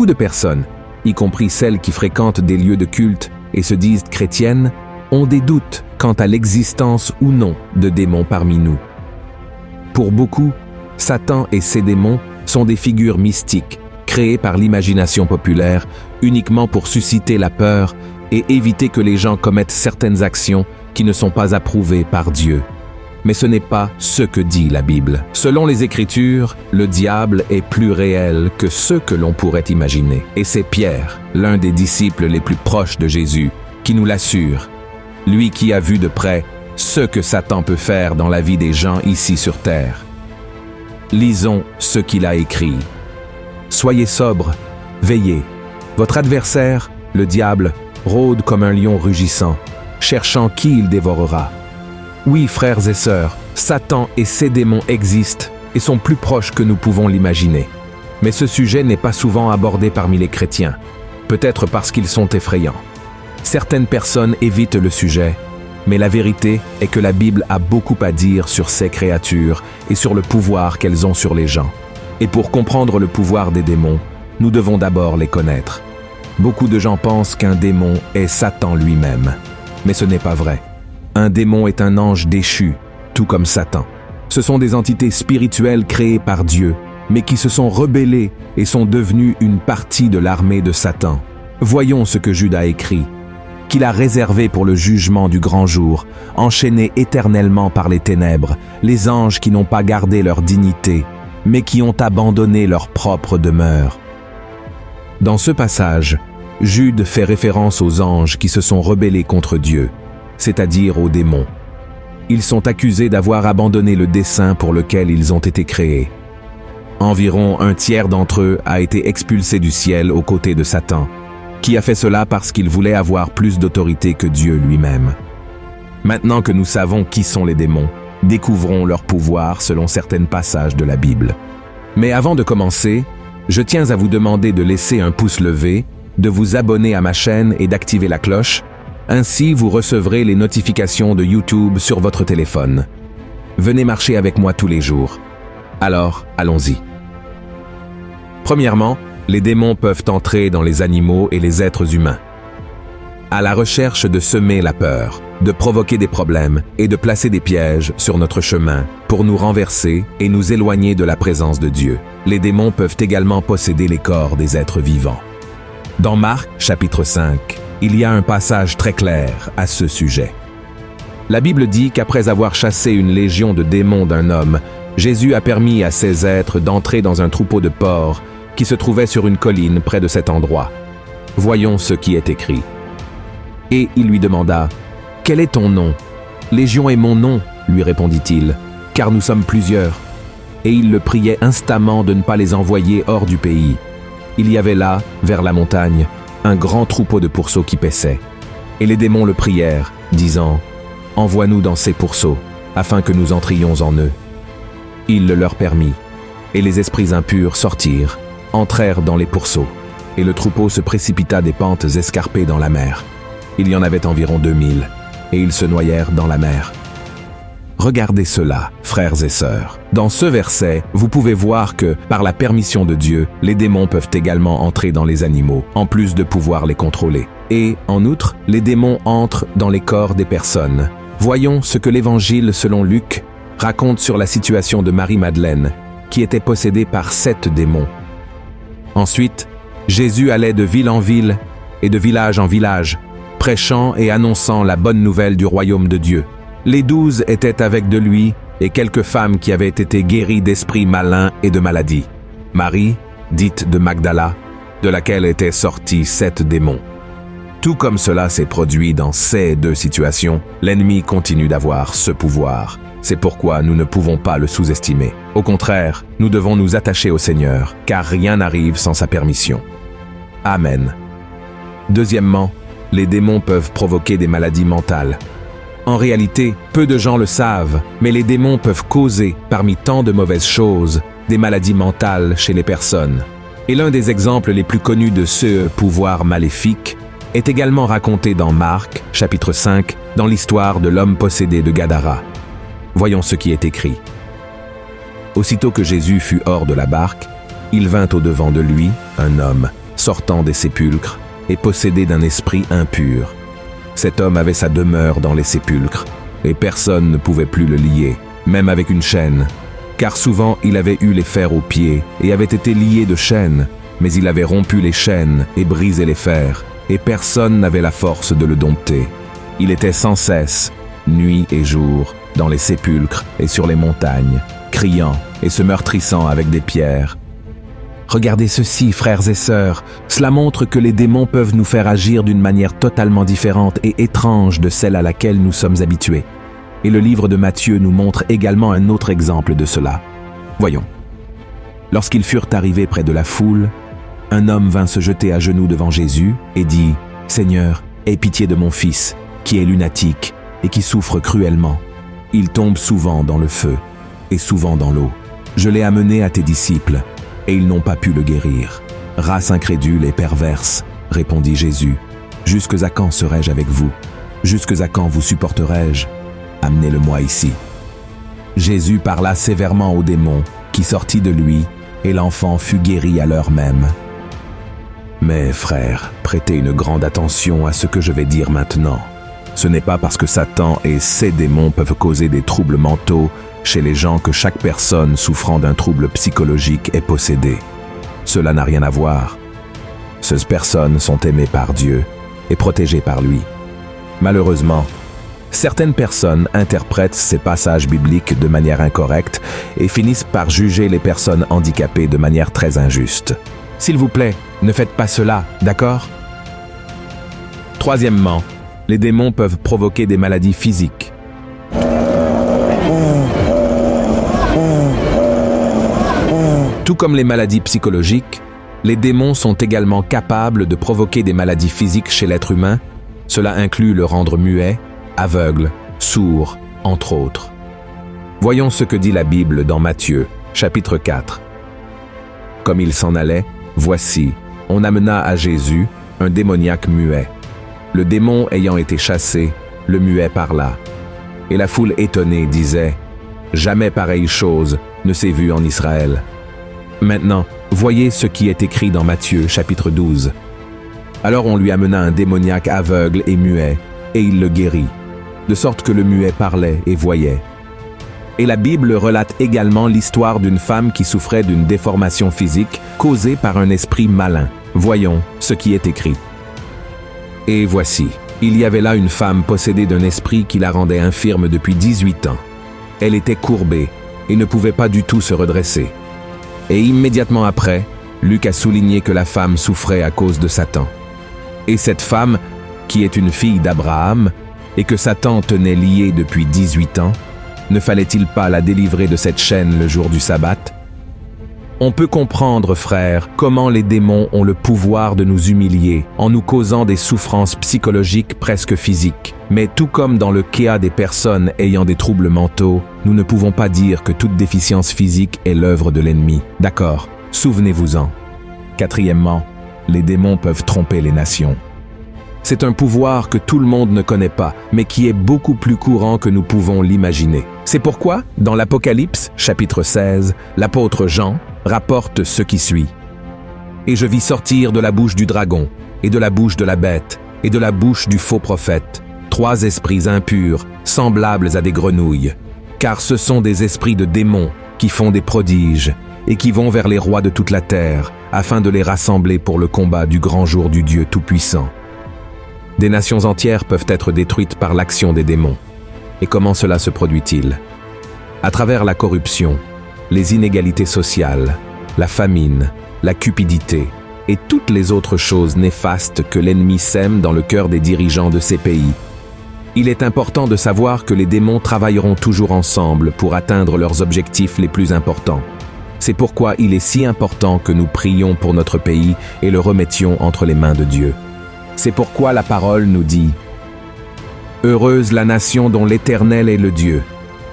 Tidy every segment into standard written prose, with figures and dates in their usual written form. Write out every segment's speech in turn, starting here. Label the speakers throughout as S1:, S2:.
S1: Beaucoup de personnes, y compris celles qui fréquentent des lieux de culte et se disent chrétiennes, ont des doutes quant à l'existence ou non de démons parmi nous. Pour beaucoup, Satan et ses démons sont des figures mystiques créées par l'imagination populaire uniquement pour susciter la peur et éviter que les gens commettent certaines actions qui ne sont pas approuvées par Dieu. Mais ce n'est pas ce que dit la Bible. Selon les Écritures, le diable est plus réel que ce que l'on pourrait imaginer. Et c'est Pierre, l'un des disciples les plus proches de Jésus, qui nous l'assure. Lui qui a vu de près ce que Satan peut faire dans la vie des gens ici sur terre. Lisons ce qu'il a écrit. « Soyez sobres, veillez. Votre adversaire, le diable, rôde comme un lion rugissant, cherchant qui il dévorera. Oui, frères et sœurs, Satan et ses démons existent et sont plus proches que nous pouvons l'imaginer. Mais ce sujet n'est pas souvent abordé parmi les chrétiens, peut-être parce qu'ils sont effrayants. Certaines personnes évitent le sujet, mais la vérité est que la Bible a beaucoup à dire sur ces créatures et sur le pouvoir qu'elles ont sur les gens. Et pour comprendre le pouvoir des démons, nous devons d'abord les connaître. Beaucoup de gens pensent qu'un démon est Satan lui-même, mais ce n'est pas vrai. Un démon est un ange déchu, tout comme Satan. Ce sont des entités spirituelles créées par Dieu, mais qui se sont rebellées et sont devenues une partie de l'armée de Satan. Voyons ce que Jude a écrit. Qu'il a réservé pour le jugement du grand jour, enchaînés éternellement par les ténèbres, les anges qui n'ont pas gardé leur dignité, mais qui ont abandonné leur propre demeure. Dans ce passage, Jude fait référence aux anges qui se sont rebellés contre Dieu, c'est-à-dire aux démons. Ils sont accusés d'avoir abandonné le dessein pour lequel ils ont été créés. Environ un tiers d'entre eux a été expulsé du ciel aux côtés de Satan, qui a fait cela parce qu'il voulait avoir plus d'autorité que Dieu lui-même. Maintenant que nous savons qui sont les démons, découvrons leur pouvoir selon certains passages de la Bible. Mais avant de commencer, je tiens à vous demander de laisser un pouce levé, de vous abonner à ma chaîne et d'activer la cloche. Ainsi, vous recevrez les notifications de YouTube sur votre téléphone. Venez marcher avec moi tous les jours. Alors, allons-y. Premièrement, les démons peuvent entrer dans les animaux et les êtres humains. À la recherche de semer la peur, de provoquer des problèmes et de placer des pièges sur notre chemin pour nous renverser et nous éloigner de la présence de Dieu. Les démons peuvent également posséder les corps des êtres vivants. Dans Marc, chapitre 5, il y a un passage très clair à ce sujet. La Bible dit qu'après avoir chassé une légion de démons d'un homme, Jésus a permis à ces êtres d'entrer dans un troupeau de porcs qui se trouvait sur une colline près de cet endroit. Voyons ce qui est écrit. Et il lui demanda, « Quel est ton nom ?»« Légion est mon nom, lui répondit-il, car nous sommes plusieurs. » Et il le priait instamment de ne pas les envoyer hors du pays. Il y avait là, vers la montagne, un grand troupeau de pourceaux qui paissaient. Et les démons le prièrent, disant, « Envoie-nous dans ces pourceaux, afin que nous entrions en eux. » Il le leur permit, et les esprits impurs sortirent, entrèrent dans les pourceaux, et le troupeau se précipita des pentes escarpées dans la mer. Il y en avait environ 2000, et ils se noyèrent dans la mer. Regardez cela, frères et sœurs. Dans ce verset, vous pouvez voir que, par la permission de Dieu, les démons peuvent également entrer dans les animaux, en plus de pouvoir les contrôler. Et, en outre, les démons entrent dans les corps des personnes. Voyons ce que l'Évangile selon Luc raconte sur la situation de Marie-Madeleine, qui était possédée par 7 démons. Ensuite, Jésus allait de ville en ville et de village en village, prêchant et annonçant la bonne nouvelle du royaume de Dieu. Les 12 étaient avec de lui et quelques femmes qui avaient été guéries d'esprits malins et de maladies. Marie, dite de Magdala, de laquelle étaient sortis 7 démons. Tout comme cela s'est produit dans ces 2 situations, l'ennemi continue d'avoir ce pouvoir. C'est pourquoi nous ne pouvons pas le sous-estimer. Au contraire, nous devons nous attacher au Seigneur, car rien n'arrive sans sa permission. Amen. Deuxièmement, les démons peuvent provoquer des maladies mentales. En réalité, peu de gens le savent, mais les démons peuvent causer, parmi tant de mauvaises choses, des maladies mentales chez les personnes. Et l'un des exemples les plus connus de ce pouvoir maléfique est également raconté dans Marc, chapitre 5, dans l'histoire de l'homme possédé de Gadara. Voyons ce qui est écrit. Aussitôt que Jésus fut hors de la barque, il vint au-devant de lui, un homme, sortant des sépulcres et possédé d'un esprit impur. Cet homme avait sa demeure dans les sépulcres, et personne ne pouvait plus le lier, même avec une chaîne, car souvent il avait eu les fers aux pieds et avait été lié de chaînes, mais il avait rompu les chaînes et brisé les fers, et personne n'avait la force de le dompter. Il était sans cesse, nuit et jour, dans les sépulcres et sur les montagnes, criant et se meurtrissant avec des pierres. Regardez ceci, frères et sœurs, cela montre que les démons peuvent nous faire agir d'une manière totalement différente et étrange de celle à laquelle nous sommes habitués. Et le livre de Matthieu nous montre également un autre exemple de cela. Voyons. Lorsqu'ils furent arrivés près de la foule, un homme vint se jeter à genoux devant Jésus et dit « Seigneur, aie pitié de mon fils, qui est lunatique et qui souffre cruellement. Il tombe souvent dans le feu et souvent dans l'eau. Je l'ai amené à tes disciples, et ils n'ont pas pu le guérir. Race incrédule et perverse, répondit Jésus. Jusque à quand serai-je avec vous? Jusque à quand vous supporterai-je? Amenez-le-moi ici. Jésus parla sévèrement au démon, qui sortit de lui, et l'enfant fut guéri à l'heure même. Mais frères, prêtez une grande attention à ce que je vais dire maintenant. Ce n'est pas parce que Satan et ses démons peuvent causer des troubles mentaux chez les gens que chaque personne souffrant d'un trouble psychologique est possédée. Cela n'a rien à voir. Ces personnes sont aimées par Dieu et protégées par lui. Malheureusement, certaines personnes interprètent ces passages bibliques de manière incorrecte et finissent par juger les personnes handicapées de manière très injuste. S'il vous plaît, ne faites pas cela, d'accord? Troisièmement, les démons peuvent provoquer des maladies physiques. Tout comme les maladies psychologiques, les démons sont également capables de provoquer des maladies physiques chez l'être humain. Cela inclut le rendre muet, aveugle, sourd, entre autres. Voyons ce que dit la Bible dans Matthieu, chapitre 4. Comme il s'en allait, voici, on amena à Jésus un démoniaque muet. Le démon ayant été chassé, le muet parla. Et la foule étonnée disait « Jamais pareille chose ne s'est vue en Israël. » Maintenant, voyez ce qui est écrit dans Matthieu, chapitre 12. Alors on lui amena un démoniaque aveugle et muet, et il le guérit, de sorte que le muet parlait et voyait. Et la Bible relate également l'histoire d'une femme qui souffrait d'une déformation physique causée par un esprit malin. Voyons ce qui est écrit. Et voici, il y avait là une femme possédée d'un esprit qui la rendait infirme depuis 18 ans. Elle était courbée et ne pouvait pas du tout se redresser. Et immédiatement après, Luc a souligné que la femme souffrait à cause de Satan. Et cette femme, qui est une fille d'Abraham, et que Satan tenait liée depuis 18 ans, ne fallait-il pas la délivrer de cette chaîne le jour du sabbat? On peut comprendre, frères, comment les démons ont le pouvoir de nous humilier en nous causant des souffrances psychologiques presque physiques. Mais tout comme dans le cas des personnes ayant des troubles mentaux, nous ne pouvons pas dire que toute déficience physique est l'œuvre de l'ennemi. D'accord, souvenez-vous-en. Quatrièmement, les démons peuvent tromper les nations. C'est un pouvoir que tout le monde ne connaît pas, mais qui est beaucoup plus courant que nous pouvons l'imaginer. C'est pourquoi, dans l'Apocalypse, chapitre 16, l'apôtre Jean rapporte ce qui suit. « Et je vis sortir de la bouche du dragon, et de la bouche de la bête, et de la bouche du faux prophète, 3 esprits impurs, semblables à des grenouilles, car ce sont des esprits de démons qui font des prodiges, et qui vont vers les rois de toute la terre, afin de les rassembler pour le combat du grand jour du Dieu Tout-Puissant. » Des nations entières peuvent être détruites par l'action des démons. Et comment cela se produit-il? À travers la corruption, les inégalités sociales, la famine, la cupidité et toutes les autres choses néfastes que l'ennemi sème dans le cœur des dirigeants de ces pays. Il est important de savoir que les démons travailleront toujours ensemble pour atteindre leurs objectifs les plus importants. C'est pourquoi il est si important que nous prions pour notre pays et le remettions entre les mains de Dieu. C'est pourquoi la parole nous dit « Heureuse la nation dont l'Éternel est le Dieu.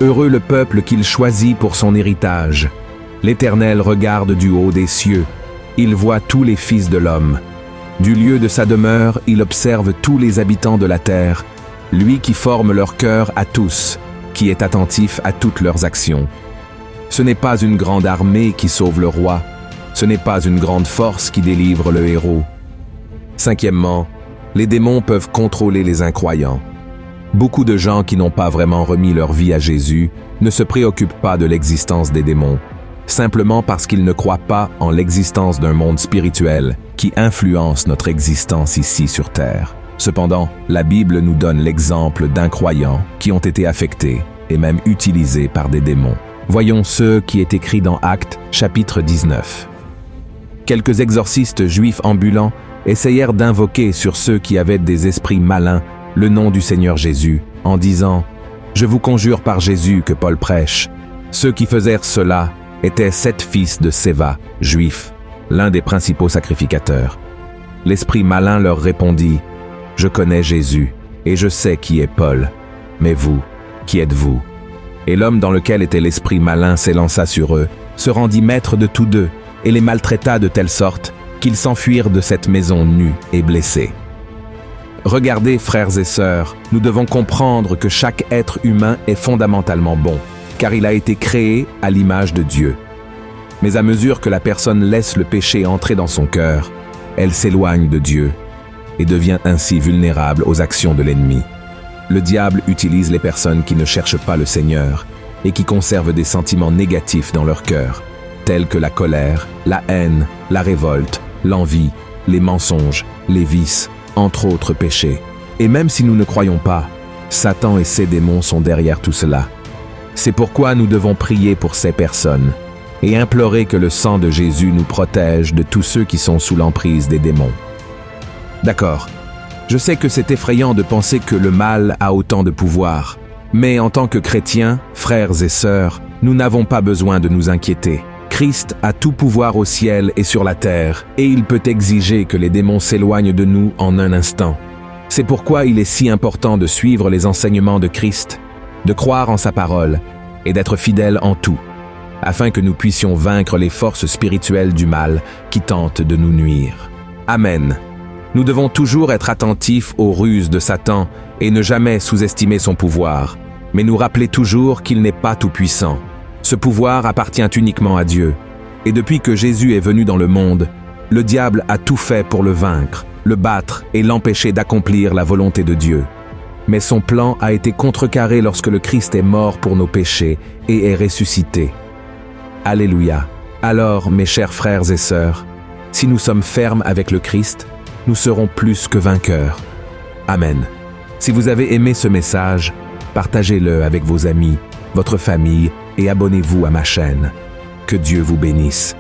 S1: Heureux le peuple qu'il choisit pour son héritage. L'Éternel regarde du haut des cieux. Il voit tous les fils de l'homme. Du lieu de sa demeure, il observe tous les habitants de la terre. Lui qui forme leur cœur à tous, qui est attentif à toutes leurs actions. Ce n'est pas une grande armée qui sauve le roi, Ce n'est pas une grande force qui délivre le héros. Cinquièmement, les démons peuvent contrôler les incroyants. Beaucoup de gens qui n'ont pas vraiment remis leur vie à Jésus ne se préoccupent pas de l'existence des démons, simplement parce qu'ils ne croient pas en l'existence d'un monde spirituel qui influence notre existence ici sur Terre. Cependant, la Bible nous donne l'exemple d'incroyants qui ont été affectés et même utilisés par des démons. Voyons ce qui est écrit dans Actes, chapitre 19. Quelques exorcistes juifs ambulants essayèrent d'invoquer sur ceux qui avaient des esprits malins le nom du Seigneur Jésus, en disant « Je vous conjure par Jésus que Paul prêche ». Ceux qui faisèrent cela étaient 7 fils de Séva, juifs, l'un des principaux sacrificateurs. L'esprit malin leur répondit « Je connais Jésus, et je sais qui est Paul. Mais vous, qui êtes-vous » Et l'homme dans lequel était l'esprit malin s'élança sur eux, se rendit maître de tous deux, et les maltraita de telle sorte qu'ils s'enfuirent de cette maison nus et blessés. Regardez, frères et sœurs, nous devons comprendre que chaque être humain est fondamentalement bon, car il a été créé à l'image de Dieu. Mais à mesure que la personne laisse le péché entrer dans son cœur, elle s'éloigne de Dieu et devient ainsi vulnérable aux actions de l'ennemi. Le diable utilise les personnes qui ne cherchent pas le Seigneur et qui conservent des sentiments négatifs dans leur cœur, tels que la colère, la haine, la révolte, l'envie, les mensonges, les vices, entre autres péchés. Et même si nous ne croyons pas, Satan et ses démons sont derrière tout cela. C'est pourquoi nous devons prier pour ces personnes et implorer que le sang de Jésus nous protège de tous ceux qui sont sous l'emprise des démons. D'accord, je sais que c'est effrayant de penser que le mal a autant de pouvoir, mais en tant que chrétiens, frères et sœurs, nous n'avons pas besoin de nous inquiéter. Christ a tout pouvoir au ciel et sur la terre, et il peut exiger que les démons s'éloignent de nous en un instant. C'est pourquoi il est si important de suivre les enseignements de Christ, de croire en sa parole et d'être fidèles en tout, afin que nous puissions vaincre les forces spirituelles du mal qui tentent de nous nuire. Amen. Nous devons toujours être attentifs aux ruses de Satan et ne jamais sous-estimer son pouvoir, mais nous rappeler toujours qu'il n'est pas tout-puissant. Ce pouvoir appartient uniquement à Dieu. Et depuis que Jésus est venu dans le monde, le diable a tout fait pour le vaincre, le battre et l'empêcher d'accomplir la volonté de Dieu. Mais son plan a été contrecarré lorsque le Christ est mort pour nos péchés et est ressuscité. Alléluia. Alors, mes chers frères et sœurs, si nous sommes fermes avec le Christ, nous serons plus que vainqueurs. Amen. Si vous avez aimé ce message, partagez-le avec vos amis, votre famille et abonnez-vous à ma chaîne. Que Dieu vous bénisse.